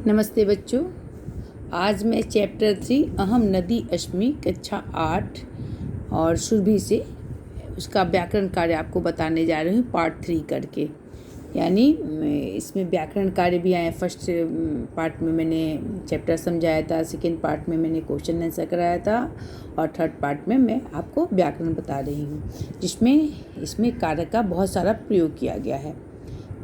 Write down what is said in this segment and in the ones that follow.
नमस्ते बच्चों। आज मैं चैप्टर 3 अहम नदी अश्मि कक्षा 8 और सुरभि से उसका व्याकरण कार्य आपको बताने जा रही हूँ पार्ट 3 करके। यानी इसमें व्याकरण कार्य भी आए। फर्स्ट पार्ट में मैंने चैप्टर समझाया था, सेकेंड पार्ट में मैंने क्वेश्चन आंसर कराया था और थर्ड पार्ट में मैं आपको व्याकरण बता रही हूँ, जिसमें इसमें कारक का बहुत सारा प्रयोग किया गया है।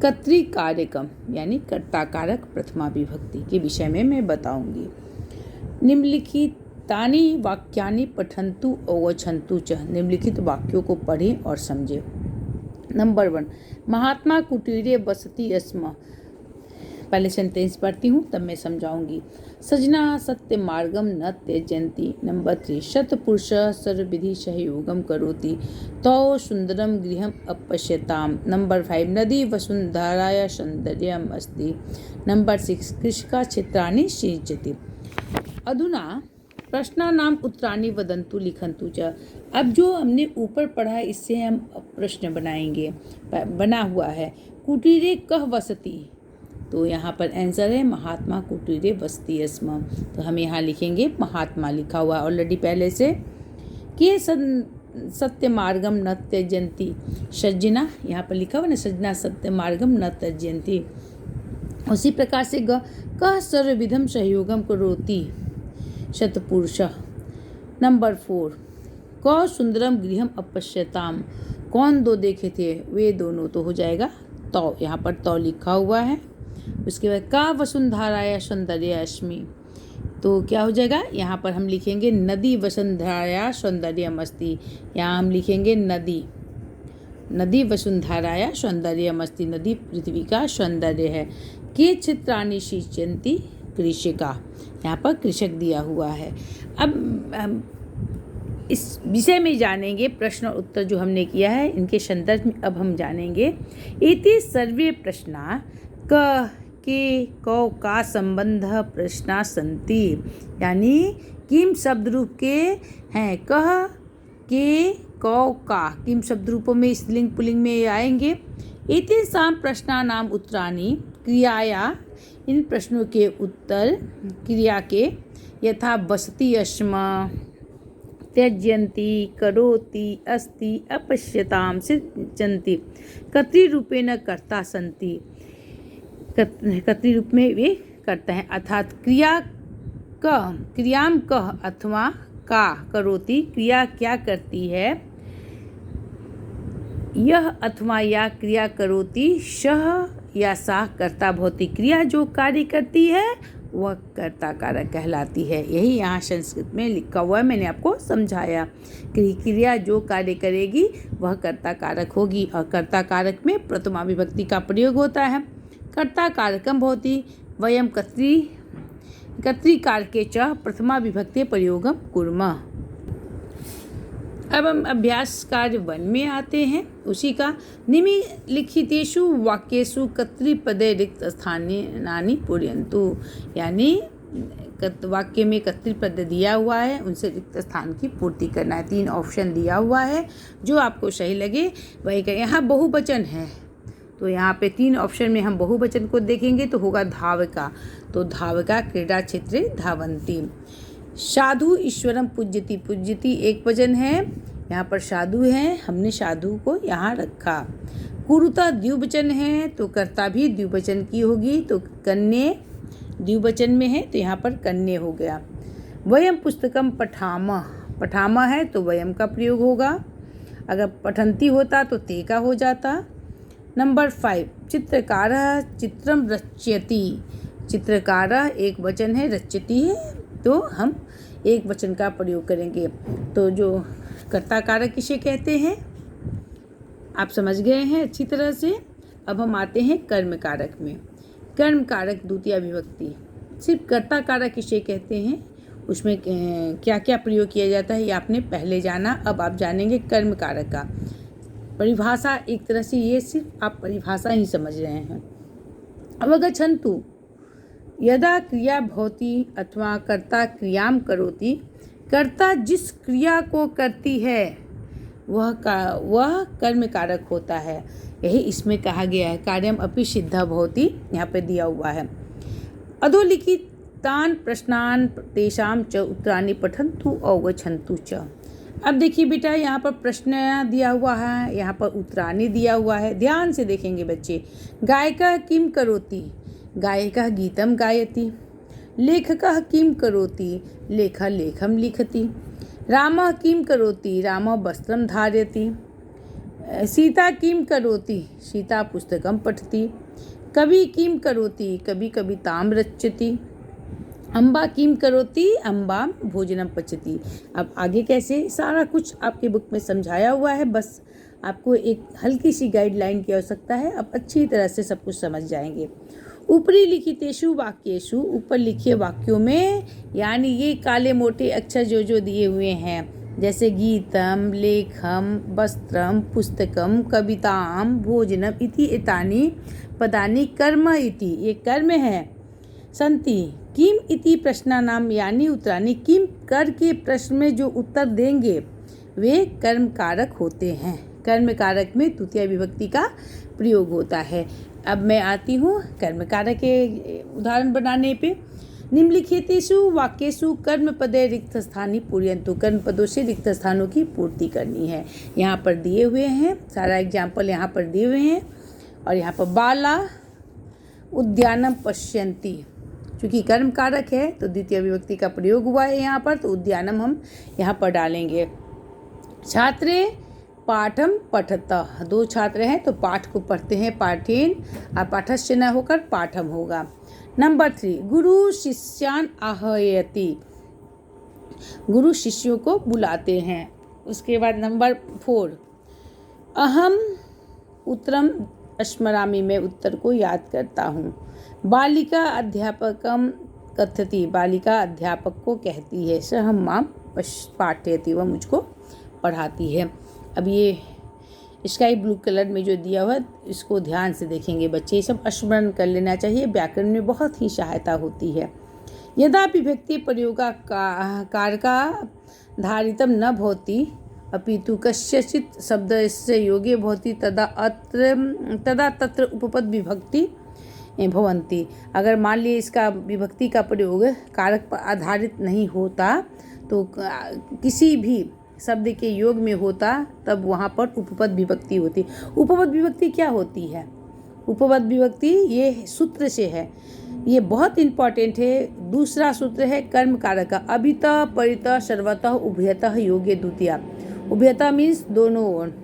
कर्तृकारकम यानी कर्ताकारक प्रथमा विभक्ति के विषय में मैं बताऊंगी। निम्नलिखितानि वाक्यानि पठन्तु अवगच्छन्तु च। निम्नलिखित वाक्यों को पढ़ें और समझें। नंबर 1, महात्मा कुटीरे वसति स्म। पहले सेंटेंस पढ़ती हूँ तब मैं समझाऊंगी। सजना सत्य मार्गम न त्यजन्ति। नंबर 3, शतपुरुष सर्वविधि सहयोगम करोति तौ सुंदरम गृहम अपश्यताम। नंबर 5, नदी वसुंधराया सौंदर्यम अस्ति। नंबर 6, कृषिका क्षेत्राणि सिंचति। अधुना प्रश्नानाम उत्तराणि वदन्तु लिखन्तु च। अब जो हमने ऊपर पढ़ा है इससे हम प्रश्न बनाएंगे। बना हुआ है कुटीरे कह वसति, तो यहाँ पर आंसर है महात्मा कुटीरे वसति स्म। तो हम यहाँ लिखेंगे महात्मा, लिखा हुआ ऑलरेडी पहले से। कि सत्य मार्गम न त्यजन्ति। सज्जना यहाँ पर लिखा हुआ ना, सज्जना सत्य मार्गम न त्यजन्ति। उसी प्रकार से कह सर्वविधम सहयोगम करोति शतपुरुष। नंबर 4, क सुंदरम गृहम अपश्यताम। कौन दो देखे थे? वे दोनों। तो हो जाएगा तो, यहाँ पर तो लिखा हुआ है। उसके बाद का वसुंधराया सौंदर्य अश्मि, तो क्या हो जाएगा? यहाँ पर हम लिखेंगे नदी वसुंधराया सौंदर्यम अस्ति। यहाँ हम लिखेंगे नदी, नदी वसुंधराया सौंदर्यम अस्ति। नदी पृथ्वी का सौंदर्य है। के चित्राणि सिंचन्ति कृषिका, यहाँ पर कृषक दिया हुआ है। अब इस विषय में जानेंगे प्रश्न और उत्तर जो हमने किया है इनके संदर्भ में। अब हम जानेंगे इति सर्वे प्रश्ना क के कौ का संबंध प्रश्ना सन्ति। यानी किम शब्द रूप के हैं। कह के कौ का किम शब्द रूपों में स्त्रीलिंग पुल्लिंग में आएंगे। एतेषां प्रश्नानाम उत्तराणि क्रियाया, इन प्रश्नों के उत्तर क्रिया के यथा वसति स्म, त्यजन्ति, करोति, अस्ति, अपश्यताम, सिंचन्ति, कर्तृरूपेण कर्ता सन्ति। कर्तृ रूप में वे करते हैं। अर्थात क्रियाम कह अथवा का करोति, क्रिया क्या करती है, यह अथवा या क्रिया करोति, सह या सा कर्ता भवति। क्रिया जो कार्य करती है वह कर्ता कारक कहलाती है। यही यहाँ संस्कृत में लिखा हुआ है, मैंने आपको समझाया कि क्रिया जो कार्य करेगी वह कर्ता कारक होगी और कर्ता कारक में प्रथमा विभक्ति का प्रयोग होता है। कर्ता कारकम भवति वयम कर्तृकारके च प्रथमा विभक्ति प्रयोगम कुर्मः। अब हम अभ्यास कार्य 1 में आते हैं। उसी का निम्नलिखितेषु वाक्येषु कर्तृपदे रिक्त स्थानानि पूरयन्तु। यानी वाक्य में कर्तृपद दिया हुआ है, उनसे रिक्त स्थान की पूर्ति करना है। 3 ऑप्शन दिया हुआ है, जो आपको सही लगे वही करें। यहाँ बहुवचन है तो यहाँ पे 3 ऑप्शन में हम बहुवचन को देखेंगे तो होगा धावका। तो धावका क्रीडा क्षेत्रे धावन्ति। साधु ईश्वरम पूज्यति, पूज्यति एक वचन है, यहाँ पर साधु है, हमने साधु को यहाँ रखा। कुरुता द्विवचन है तो कर्ता भी द्विवचन की होगी, तो कन्ये द्विवचन में है तो यहाँ पर कन्ये हो गया। वयम पुस्तकम पठामः, पठामः है तो वयम का प्रयोग होगा। अगर पठन्ति होता तो ते का हो जाता। नंबर 5, चित्रकारः चित्रम रच्यति। चित्रकारः एक वचन है, रच्यति है तो हम एक वचन का प्रयोग करेंगे। तो जो कर्ता कारक किसे कहते हैं आप समझ गए हैं अच्छी तरह से। अब हम आते हैं कर्म कारक में। कर्म कारक द्वितीय विभक्ति। सिर्फ कर्ता कारक किसे कहते हैं, उसमें क्या क्या प्रयोग किया जाता है ये आपने पहले जाना। अब आप जानेंगे कर्म कारक का परिभाषा। एक तरह से ये सिर्फ आप परिभाषा ही समझ रहे हैं। अवगच्छन्तु, यदा क्रिया भवति अथवा कर्ता क्रियाम करोति। कर्ता जिस क्रिया को करती है वह कर्म कारक होता है। यही इसमें कहा गया है। कार्यम अपि सिद्धा भवति, यहाँ पे दिया हुआ है। अधोलिखितान् प्रश्नान् तेषां च उत्तराणि पठन्तु अवगच्छन्तु च। अब देखिए बेटा, यहाँ पर प्रश्न दिया हुआ है, यहाँ पर उत्तराणि दिया हुआ है। ध्यान से देखेंगे बच्चे। गायकः किं करोति, गायकः गीतं गायति। लेखकः किं करोति, लेखः लेखं लिखति। रामः किं करोति, रामः वस्त्रं धारयति। सीता किं करोति, सीता पुस्तकं पठति। कवि किं करोति, कवि कवितां रचयति। अम्बा किं करोति, अम्बा भोजनं पचति। अब आगे कैसे, सारा कुछ आपके बुक में समझाया हुआ है, बस आपको एक हल्की सी गाइडलाइन की आवश्यकता है। अब अच्छी तरह से सब कुछ समझ जाएंगे। ऊपरी लिखितेषु वाक्येषु, ऊपर लिखे वाक्यों में, यानी ये काले मोटे अक्षर जो दिए हुए हैं, जैसे गीतम, लेखम, वस्त्रम, पुस्तकम, कविताम, भोजनम इति एतानि पदानि कर्म इति, ये कर्म है। संति किम इति प्रश्नानाम यानी उत्तराणि, किम कर के प्रश्न में जो उत्तर देंगे वे कर्म कारक होते हैं। कर्म कारक में द्वितीय विभक्ति का प्रयोग होता है। अब मैं आती हूँ कर्म कारक के उदाहरण बनाने पे। निम्नलिखितेषु वाक्येषु कर्म पदे रिक्त स्थानी पूरयन्तु, कर्म पदों से रिक्त स्थानों की पूर्ति करनी है। यहाँ पर दिए हुए हैं, सारा एग्जाम्पल यहाँ पर दिए हुए हैं। और यहाँ पर बाला उद्यानम पश्यन्ति, चूँकि कर्म कारक है तो द्वितीय विभक्ति का प्रयोग हुआ है यहाँ पर, तो उद्यानम हम यहाँ पर डालेंगे। छात्रे पाठम पठतः, दो छात्र हैं तो पाठ को पढ़ते हैं, पाठेन, और पाठस्य न होकर पाठम होगा। नंबर 3, गुरु शिष्यान आहयति, गुरु शिष्यों को बुलाते हैं। उसके बाद नंबर 4, अहम उत्तरम स्मरामि, मैं उत्तर को याद करता हूँ। बालिका अध्यापकम कथति, बालिका अध्यापक को कहती है। सह मां पाठयति, वह मुझको पढ़ाती है। अब ये स्काई ब्लू कलर में जो दिया हुआ है इसको ध्यान से देखेंगे बच्चे, सब स्मरण कर लेना चाहिए, व्याकरण में बहुत ही सहायता होती है। यदा विभक्ति प्रयोगा कारका धारितम न भवति अपितु कस्यचित् शब्दस्य योगे भवति तदा तत्र उपपद विभक्ति भवन्ति। अगर मान लिए इसका विभक्ति का प्रयोग कारक पर आधारित नहीं होता तो किसी भी शब्द के योग में होता, तब वहाँ पर उपपद विभक्ति होती। उपपद विभक्ति क्या होती है? उपपद विभक्ति ये सूत्र से है, ये बहुत इम्पॉर्टेंट है। दूसरा सूत्र है कर्म कारक का, अभितः परितः सर्वतः उभयतः योग्य द्वितीया। उभयतः मीन्स दोनों ओर,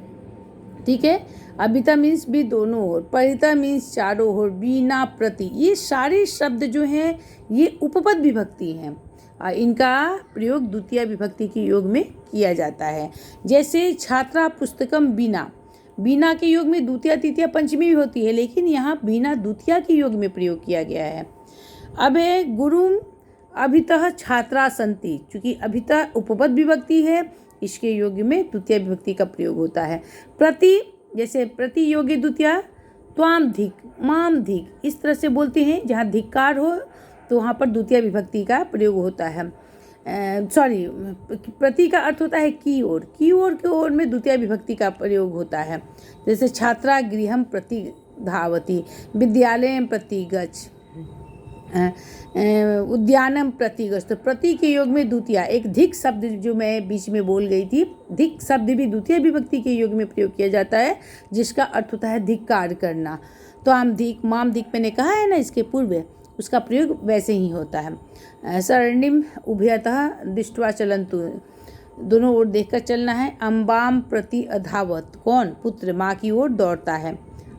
ठीक है। अभितः मीन्स भी दोनों ओर, परितः मीन्स चारों ओर, बिना प्रति, ये सारे शब्द जो हैं ये उपपद विभक्ति हैं। इनका प्रयोग द्वितीय विभक्ति के योग में किया जाता है। जैसे छात्रा पुस्तकम बिना, बिना के योग में द्वितीय तृतीय पंचमी भी होती है, लेकिन यहाँ बिना द्वितीय के योग में प्रयोग किया गया है। अब है गुरुम अभितः छात्रा संति, चूँकि अभितः उपपद विभक्ति है, इसके योग में द्वितीय विभक्ति का प्रयोग होता है। प्रति, जैसे प्रति योगी द्वितीय, त्वाम धिक, माम धिक, इस तरह से बोलते हैं। जहाँ धिक्कार हो तो वहाँ पर द्वितीय विभक्ति का प्रयोग होता है। प्रति का अर्थ होता है की ओर, की ओर के ओर में द्वितीय विभक्ति का प्रयोग होता है। जैसे छात्रा गृहम प्रति धावति, विद्यालयम प्रति गच्छ, उद्यानम प्रति गच्छ। तो प्रति के योग में द्वितीय, एक धिक शब्द जो मैं बीच में बोल गई थी, धिक शब्द भी द्वितीय विभक्ति के योग में प्रयोग किया जाता है, जिसका अर्थ होता है धिक्कार करना। तो आम धिक, माम धिक मैंने कहा है ना इसके पूर्व, उसका प्रयोग वैसे ही होता है। सरणिम उभयतः दृष्ट्वा चलन्तु, दोनों ओर देखकर चलना है। अम्बाम प्रति अधावत, कौन? पुत्र माँ की ओर दौड़ता है।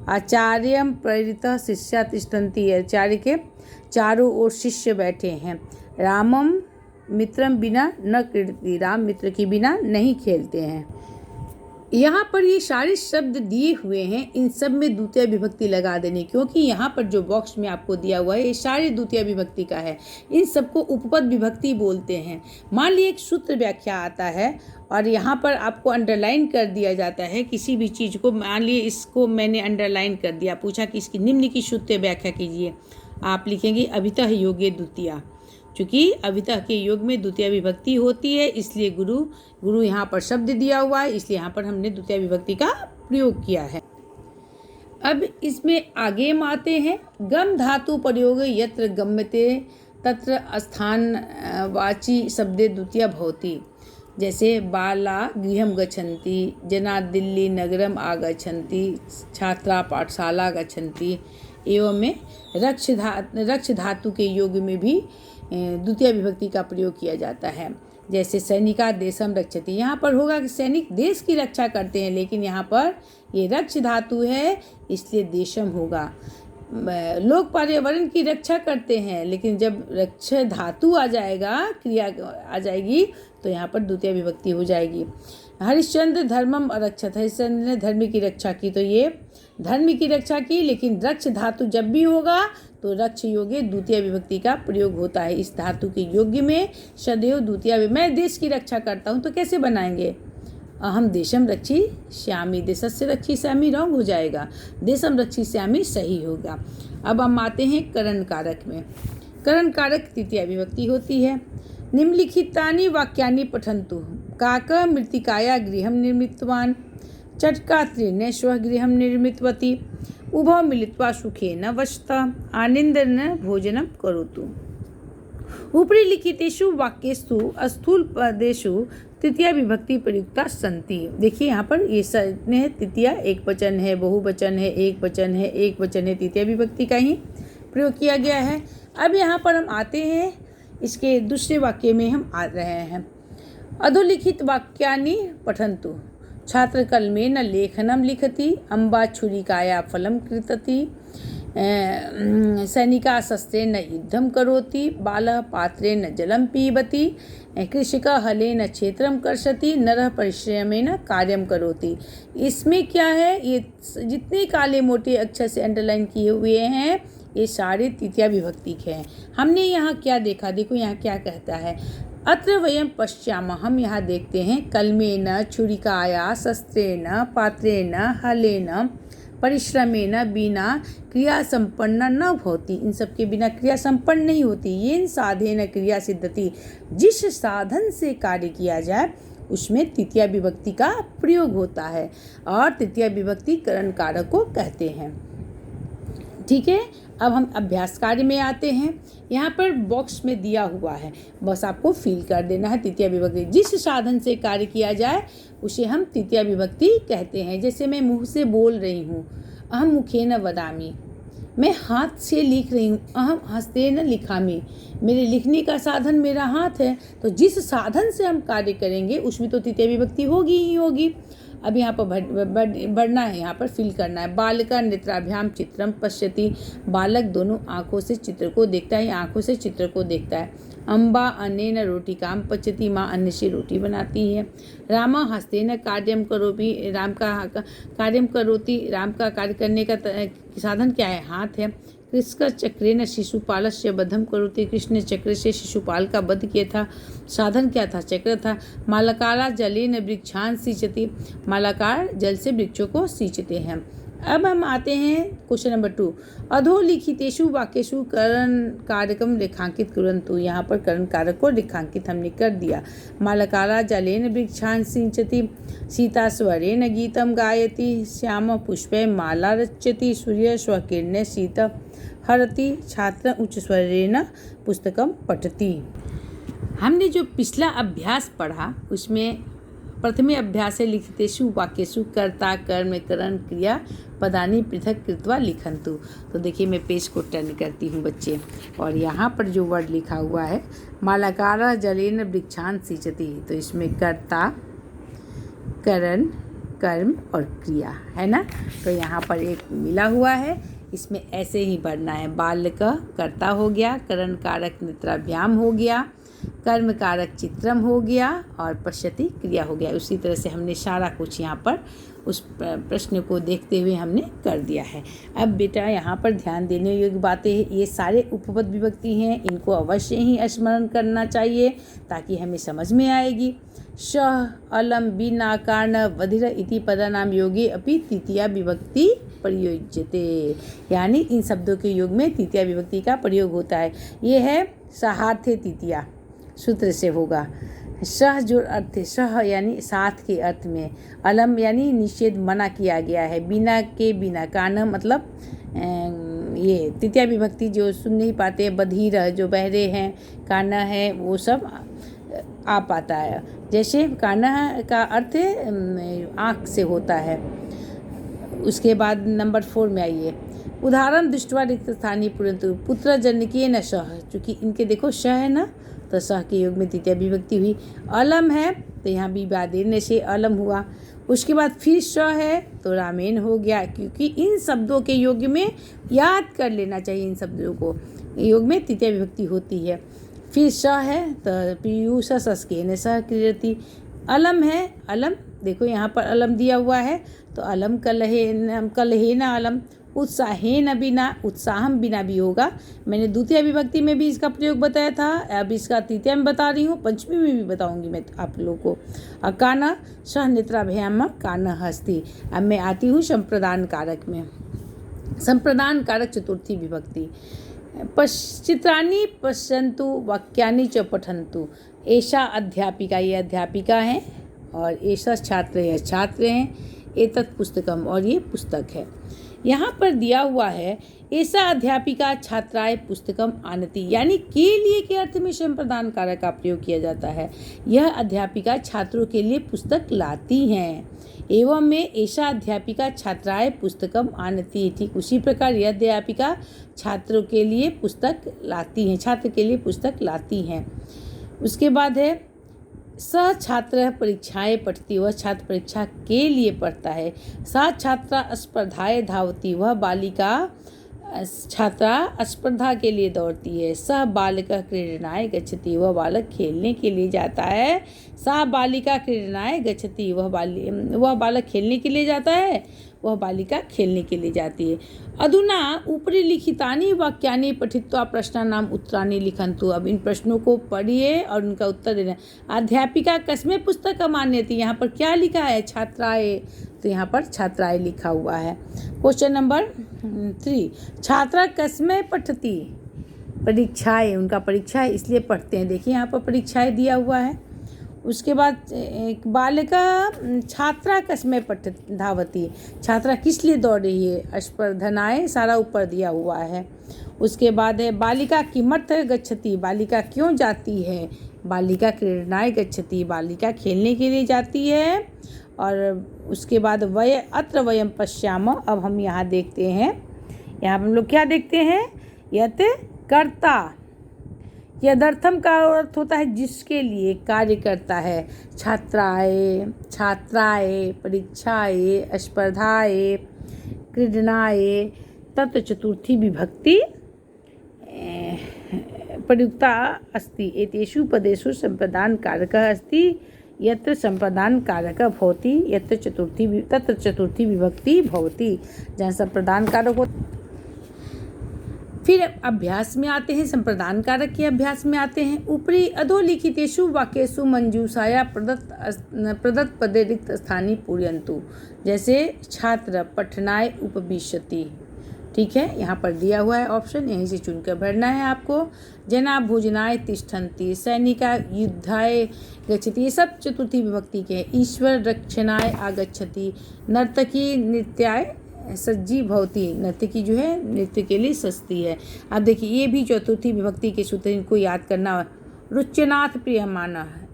आचार्यम प्रेरितः शिष्या तिष्ठन्ति, आचार्य के चारों ओर शिष्य बैठे हैं। रामम मित्रम बिना न क्रीडति, राम मित्र के बिना नहीं खेलते हैं। यहाँ पर ये सारे शब्द दिए हुए हैं, इन सब में द्वितीय विभक्ति लगा देनी, क्योंकि यहाँ पर जो बॉक्स में आपको दिया हुआ है ये सारे द्वितीय विभक्ति का है। इन सबको उपपद विभक्ति बोलते हैं। मान लीजिए एक सूत्र व्याख्या आता है और यहाँ पर आपको अंडरलाइन कर दिया जाता है किसी भी चीज़ को। मान लीजिए इसको मैंने अंडरलाइन कर दिया, पूछा कि इसकी निम्न की सूत्र व्याख्या कीजिए, आप लिखेंगे अभितः योगे द्वितीया। चूँकि अभितः के योग में द्वितीय विभक्ति होती है, इसलिए गुरु यहाँ पर शब्द दिया हुआ है, इसलिए यहाँ पर हमने द्वितीय विभक्ति का प्रयोग किया है। अब इसमें आगे हम आते हैं। गम धातु प्रयोग यत्र गम्यते तत्र स्थान वाची शब्दे द्वितीया भवति। जैसे बाला गृहं गच्छन्ति, जना दिल्ली नगरम आगच्छन्ति, छात्रा पाठशाला गच्छन्ति। एवं में रक्ष धातु के योग में भी द्वितीय विभक्ति का प्रयोग किया जाता है। जैसे सैनिका देशम रक्षति, यहाँ पर होगा कि सैनिक देश की रक्षा करते हैं, लेकिन यहाँ पर ये रक्ष धातु है इसलिए देशम होगा। लोग पर्यावरण की रक्षा करते हैं, लेकिन जब रक्ष धातु आ जाएगा, क्रिया आ जाएगी, तो यहाँ पर द्वितीय विभक्ति हो जाएगी। हरिश्चंद्र धर्मम अरक्षत, हरिश्चंद्र ने धर्म की रक्षा की, तो ये धर्म की रक्षा की, लेकिन रक्ष धातु जब भी होगा तो रक्ष योगे द्वितीय विभक्ति का प्रयोग होता है। इस धातु के योग्य में सदैव द्वितीय, मैं देश की रक्षा करता हूँ, तो कैसे बनाएंगे? अहम देशम रक्षी श्यामी, देशस्य रक्षी श्यामी रॉन्ग हो जाएगा, देशम रक्षी श्यामी सही होगा। अब हम आते हैं करण कारक में। करण कारक तृतीया विभक्ति होती है। निम्नलिखितानि वाक्यानि पठन्तु। काक मृत्तिकाया गृहं निर्मितवान्, चटकात्रेण स्वः गृहं निर्मितवती, उभौ मिलित्वा सुखेन वसत, आनन्देन भोजनं करोतु। ऊपरी लिखितेषु वाक्येषु स्थूल पदेषु तृतीया विभक्ति प्रयुक्ता सन्ति। देखिए यहाँ पर ये है तृतीया, एक वचन है, बहुवचन है, एक वचन है, एक वचन है, तृतीया विभक्ति का ही प्रयोग किया गया है। अब यहाँ पर हम आते हैं, इसके दूसरे वाक्य में हम आ रहे हैं। अधोलिखित वाक्यानि पठन्तु। छात्र कलमेन लेखनं लिखति, अम्बा छुरिकाया फलं कृतति, सैनिका शस्त्रेण युद्धं करोति, बालः पात्रेण जलं पीबति, कृषिका हलेन क्षेत्रं कर्षति, नरः परिश्रमेण कार्यं करोति। इसमें क्या है, ये जितने काले मोटे अक्षर से अंडरलाइन किए हुए हैं ये सारे तृतीया विभक्ति के हैं। हमने यहाँ क्या देखा, देखो यहाँ क्या कहता है, अत्र वयं पश्यामः, हम यहाँ देखते हैं, कलमेन छुरिकाया शस्त्रेण पात्रेण हलेन परिश्रमेण बिना क्रिया संपन्न न होती। इन सब के बिना क्रिया संपन्न नहीं होती। येन साधेन क्रिया सिद्धति, जिस साधन से कार्य किया जाए उसमें तृतीया विभक्ति का प्रयोग होता है, और तृतीया विभक्ति करण कारक को कहते हैं। ठीक है, अब हम अभ्यास कार्य में आते हैं। यहाँ पर बॉक्स में दिया हुआ है, बस आपको फिल कर देना है। तृतीया विभक्ति जिस साधन से कार्य किया जाए उसे हम तृतीया विभक्ति कहते हैं। जैसे मैं मुंह से बोल रही हूँ, अहम मुखेन वदामि, मैं हाथ से लिख रही हूँ, अहम हस्तेन लिखामि, मेरे लिखने का साधन मेरा हाथ है। तो जिस साधन से हम कार्य करेंगे उसमें तो तृतीया विभक्ति होगी ही होगी। अब यहाँ पर बढ़ना है, यहाँ पर फिल करना है। बालिका नेत्राभ्याम चित्रम पश्यति, बालक दोनों आँखों से चित्र को देखता है, आँखों से चित्र को देखता है। अम्बा अनेन रोटिकाम पचति, माँ अन्न से रोटी बनाती है। रामा हस्तेन कार्यम करोति, राम का कार्यम करोति, राम का कार्य करने का साधन क्या है, हाथ है। कृष्ण चक्रेण शिशुपालस्य वधम करोति, कृष्ण ने चक्र से शिशुपाल का वध किया था, साधन क्या था, चक्र था। मालाकारा जलेन वृक्षान सिंचति, मालाकार जल से वृक्षों को सींचते हैं। अब हम आते हैं क्वेश्चन नंबर 2। अधोलिखितेषु वाक्येषु करण कारकम रेखांकित कुर्वन्तु। यहाँ पर करण कारक को रेखांकित हमने कर दिया। मालाकारा जलेन वृक्षान सिंचति, सीता स्वरेण गीतम गायति, श्याम पुष्पे माला रच्यति, सूर्य स्वकिरणे शीत हरति, छात्र उच्च स्वरेण पुस्तकम पठति। हमने जो पिछला अभ्यास पढ़ा उसमें प्रथमे अभ्यासे लिखितेषु वाक्येषु कर्ता कर्म करण क्रिया पदानि पृथक कृत्वा लिखन्तु। तो देखिए मैं पेज को टर्न करती हूँ बच्चे, और यहाँ पर जो वर्ड लिखा हुआ है मालाकारा जलेन वृक्षान सिंचति, तो इसमें कर्ता करण कर्म और क्रिया है ना। तो यहाँ पर एक मिला हुआ है, इसमें ऐसे ही पढ़ना है। बालक कर्ता हो गया, करण कारक नेत्राभ्याम हो गया, कर्म कारक चित्रम हो गया, और पश्यति क्रिया हो गया। उसी तरह से हमने सारा कुछ यहाँ पर उस प्रश्न को देखते हुए हमने कर दिया है। अब बेटा यहाँ पर ध्यान देने योग्य बातें हैं, ये सारे उपपद विभक्ति हैं, इनको अवश्य ही स्मरण करना चाहिए ताकि हमें समझ में आएगी। श अलम बिना कारण वधिर इति पदानाम योगे अपि तृतीया विभक्ति प्रयोज्यते, यानी इन शब्दों के योग में तृतीया विभक्ति का प्रयोग होता है। ये है सहार्थे तृतीया, सूत्र से होगा, सह जो अर्थ है, सह यानी साथ के अर्थ में, अलम यानी निषेध मना किया गया है, बिना के बिना, कान मतलब ये तृतीया विभक्ति जो सुन नहीं पाते, बधिर जो बहरे हैं, काना है वो सब आ पाता है। जैसे काना का अर्थ आँख से होता है। उसके बाद नंबर 4 में आइए, उदाहरण दृष्टवा रिक्त स्थानीय पुरंतु पुत्र जनकीय न सह, चूँकि इनके देखो श है ना, तो सह के योग में तृतीया विभक्ति हुई। अलम है तो यहाँ भी बादेरने से अलम हुआ। उसके बाद फिर श है तो रामेन हो गया, क्योंकि इन शब्दों के योग में याद कर लेना चाहिए, इन शब्दों को योग में तृतीया विभक्ति होती है। फिर श है तो पीयूष सस्केन सह क्रियति। अलम है, अलम देखो यहाँ पर अलम दिया हुआ है तो अलम कलहे न अलम, उत्साहे न बिना, उत्साहम बिना भी होगा। मैंने द्वितीय विभक्ति में भी इसका प्रयोग बताया था, अब इसका तृतीया में बता रही हूँ, पंचमी में भी बताऊंगी मैं आप लोगों को। काना सह नेत्राभ्याम काना हस्ती। अब मैं आती हूँ संप्रदान कारक में। संप्रदान कारक चतुर्थी विभक्ति, चित्राणि पश्यन्तु वाक्यानि च पठन्तु। ऐसा अध्यापिका, ये अध्यापिका है, और ऐसा छात्र है, छात्र हैं, एतत् पुस्तकम, और ये पुस्तक है। यहाँ पर दिया हुआ है ऐसा अध्यापिका छात्राएं पुस्तकम आनती, यानी के लिए के अर्थ में संप्रदान कारक का प्रयोग किया जाता है। यह अध्यापिका छात्रों के लिए पुस्तक लाती हैं। एवं में ऐसा अध्यापिका छात्राएं पुस्तकम आनती, ठीक उसी प्रकार यह अध्यापिका छात्रों के लिए पुस्तक लाती हैं, छात्र के लिए पुस्तक लाती हैं। उसके बाद है स छात्र परीक्षाएं पढ़ती, वह छात्र परीक्षा के लिए पढ़ता है। सा छात्रा स्पर्धाएं धावती, वह बालिका छात्रा स्पर्धा के लिए दौड़ती है। सह बालिका क्रीडनाय गच्छति, वह बालक खेलने के लिए जाता है। सा बालिका क्रीडनाय गच्छति, वह बालक खेलने के लिए जाता है, वह बालिका खेलने के लिए जाती है। अधुना ऊपरी लिखितानि वाक्यानि पठित्वा प्रश्नानाम उत्तराणि लिखन्तु। अब इन प्रश्नों को पढ़िए और उनका उत्तर देना। अध्यापिका कस्मै पुस्तकम् मान्यति, यहाँ पर क्या लिखा है, छात्राएं, तो यहाँ पर छात्राएं लिखा हुआ है। क्वेश्चन नंबर 3, छात्रा कस्मै पठति, परीक्षाएं, उनका परीक्षा है इसलिए पढ़ते हैं। देखिए यहाँ पर परीक्षाएं दिया हुआ है। उसके बाद एक बालिका छात्रा कस्मै पठति धावती, छात्रा किस लिए दौड़ रही है, स्पर्धनाएं सारा ऊपर दिया हुआ है। उसके बाद है बालिका किमर्थं गच्छति, बालिका क्यों जाती है, बालिका क्रीडनाय गच्छति, बालिका खेलने के लिए जाती है। और उसके बाद अत्र वयम पश्याम, अब हम यहाँ देखते हैं, यहाँ हम लोग क्या देखते हैं, यत कर्ता, यदर्थम का अर्थ होता है जिसके लिए कार्य करता है। छात्राएं, परीक्षाएं, स्पर्धाएं, क्रीडनाएं, तत्र चतुर्थी विभक्ति प्रयुक्ता अस्ति। एतेषु पदेषु संप्रदान कारकः अस्ति, यत्र संप्रदान कारकः भवति, तत्र चतुर्थी विभक्ति भवति, जहाँ संप्रदान कारक हो। फिर अभ्यास में आते हैं, संप्रदान कारक के अभ्यास में आते हैं। ऊपरी अधोलिखितेषु वाक्येषु मंजूषाया प्रदत्त पदे रिक्त स्थानी पूरयन्तु। जैसे छात्र पठनाय उपविशति, ठीक है, यहाँ पर दिया हुआ है ऑप्शन, यहीं से चुनकर भरना है आपको। जना भोजनाय तिष्ठन्ति, सैनिका युद्धाय गच्छति, ये सब चतुर्थी विभक्ति के हैं। ईश्वर रक्षणाय आगच्छति, नर्तकी नृत्याय सज्जी भवती, नर्तकी जो है नृत्य के लिए सजती है। अब देखिए ये भी चतुर्थी विभक्ति के सूत्र, इनको याद करना। रुच्यनाथ प्रियमाना है,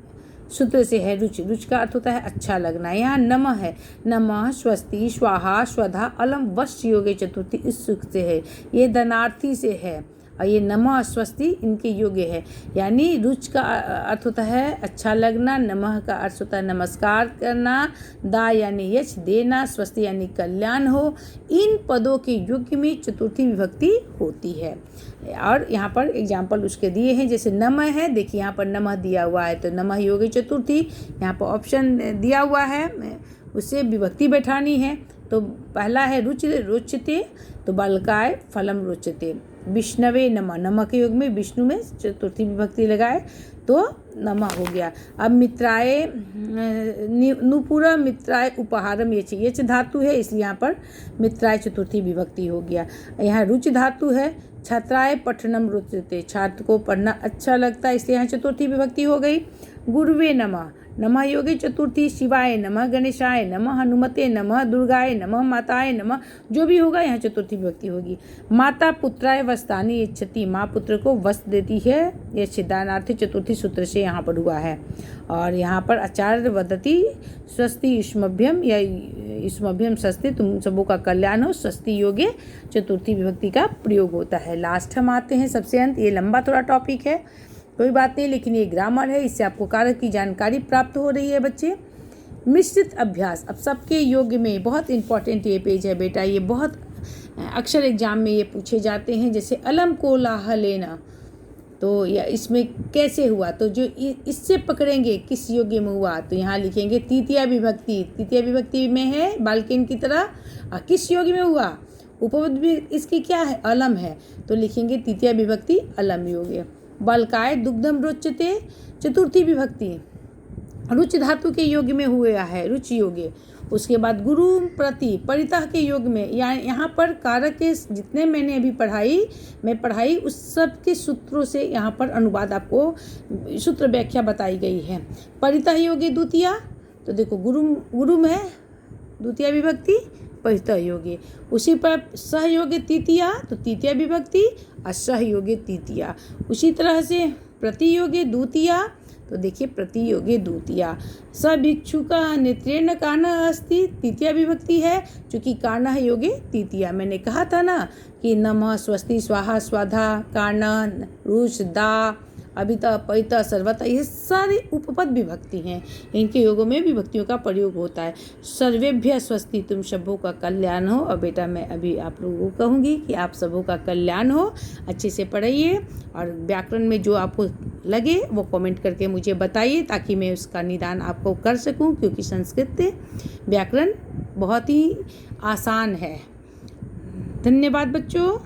सूत्र से है रुचि, रुचि का अर्थ होता है अच्छा लगना। यहाँ नमः है, नमः, स्वस्ति, स्वाहा, स्वधा, अलम वश्य योगे चतुर्थी इस सूत्र से है। ये धनार्थी से है, और ये नमः स्वस्ति इनके योग्य है। यानी रुच का अर्थ होता है अच्छा लगना, नमः का अर्थ होता है नमस्कार करना, दा यानी यश देना, स्वस्ति यानी कल्याण हो। इन पदों के युग में चतुर्थी विभक्ति होती है। और यहाँ पर एग्जाम्पल उसके दिए हैं, जैसे नमः है, देखिए यहाँ पर नमः दिया हुआ है तो नमः योगी चतुर्थी, यहाँ पर ऑप्शन दिया हुआ है, उससे विभक्ति बैठानी है। तो पहला है रुच्यते, तो बालकाय फलम रुच्यते। विष्णवे नमः, नमः के योग में विष्णु में चतुर्थी विभक्ति लगाए तो नमः हो गया। अब मित्राय, नुपुरा मित्राय उपहारम, ये धातु है इसलिए यहाँ पर मित्राय चतुर्थी विभक्ति हो गया। यहाँ रुच धातु है छात्राय पठनम रुच्यते, छात्र को पढ़ना अच्छा लगता है, इसलिए यहाँ चतुर्थी विभक्ति हो गई। गुरुवे नमः, नमः योगे चतुर्थी, शिवाय नमः, गणेशाय नमः, हनुमते नमः, दुर्गाय नमः, माताय नमः, जो भी होगा यहाँ चतुर्थी विभक्ति होगी। माता पुत्राय वस्त्राणि यच्छति, माँ पुत्र को वस्त्र देती है, यह सिद्धानार्थी चतुर्थी सूत्र से यहाँ पर हुआ है। और यहाँ पर आचार्य वदति स्वस्ति युष्मभ्यम या युष्मभ्यम स्वस्ति, तुम सबों का कल्याण हो, स्वस्ति योगे चतुर्थी विभक्ति का प्रयोग होता है। लास्ट हम आते हैं सबसे अंत, ये लंबा थोड़ा टॉपिक है, कोई बात नहीं, लेकिन ये ग्रामर है, इससे आपको कारक की जानकारी प्राप्त हो रही है बच्चे। मिश्रित अभ्यास, अब सबके योग्य में बहुत इंपॉर्टेंट ये पेज है बेटा, ये बहुत अक्सर एग्जाम में ये पूछे जाते हैं। जैसे अलम कोलाह लेना, तो या इसमें कैसे हुआ, तो जो इससे पकड़ेंगे किस योग्य में हुआ, तो यहाँ लिखेंगे तृतीया विभक्ति, तृतीया विभक्ति में है बाल्केन की तरह। किस योग्य में हुआ, उपपद भी इसकी क्या है, अलम है, तो लिखेंगे तृतीया विभक्ति अलम योग्य। बालकाय दुग्धम रोचते, चतुर्थी विभक्ति रुच धातु के योग में हुआ है, रुचि योग्य। उसके बाद गुरु प्रति परितः के योग में, यहाँ पर कारक के जितने मैंने अभी पढ़ाई उस सब के सूत्रों से यहाँ पर अनुवाद आपको सूत्र व्याख्या बताई गई है। परितः योगे द्वितीया, तो देखो गुरु में है द्वितीय विभक्ति, परितः योगे। उसी पर सहयोगे तृतीया, तो तृतीय विभक्ति, और सहयोगे तृतीया। उसी तरह से प्रतियोगे द्वितीया, तो देखिए प्रतियोगे द्वितीया। सभिक्षुका नेत्रेण कानः अस्ति, तृतीया विभक्ति है, चूँकि कानः योगे तृतीया। मैंने कहा था ना कि नमः, स्वस्ति, स्वाहा, स्वाधा, कानः, रुच, दा, अभिता, परिता, सर्वता, ये सारे उपपद विभक्ति हैं, इनके योगों में विभक्तियों का प्रयोग होता है। सर्वेभ्य स्वस्ति, तुम सबों का कल्याण हो। और बेटा मैं अभी आप लोगों को कहूँगी कि आप सबों का कल्याण हो, अच्छे से पढ़िए, और व्याकरण में जो आपको लगे वो कमेंट करके मुझे बताइए, ताकि मैं उसका निदान आपको कर सकूं, क्योंकि संस्कृत व्याकरण बहुत ही आसान है। धन्यवाद बच्चों।